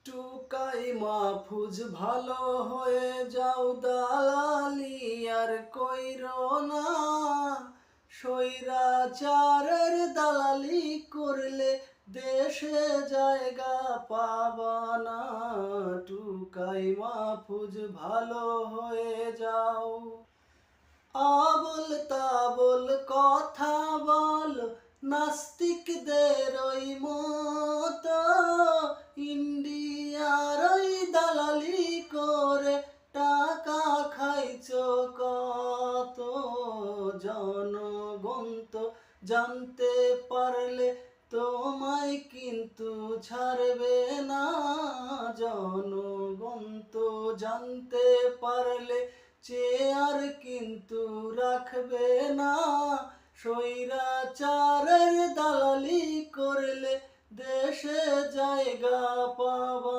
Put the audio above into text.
টুকাই মাহফুজ ভালো হয়ে যাও, দালালি আর কইরো না। স্বৈরাচারের দালালি করলে দেশে জায়গা পাবা না। টুকাই মাহফুজ ভালো হয়ে যাও। আবল তাবল কথা বল নাস্তিকদের ওই মতো, ইন্ডিয়ার ওই দালালি করে টাকা খাইছো কত। জনগণ তো জানতে পারলে তোমায় কিন্তু ছাড়বে না। জনগণ তো জানতে পারলে চেয়ার কিন্তু রাখবে না। স্বৈরাচারের দালালি করলে দেশে জায়গা পাবা।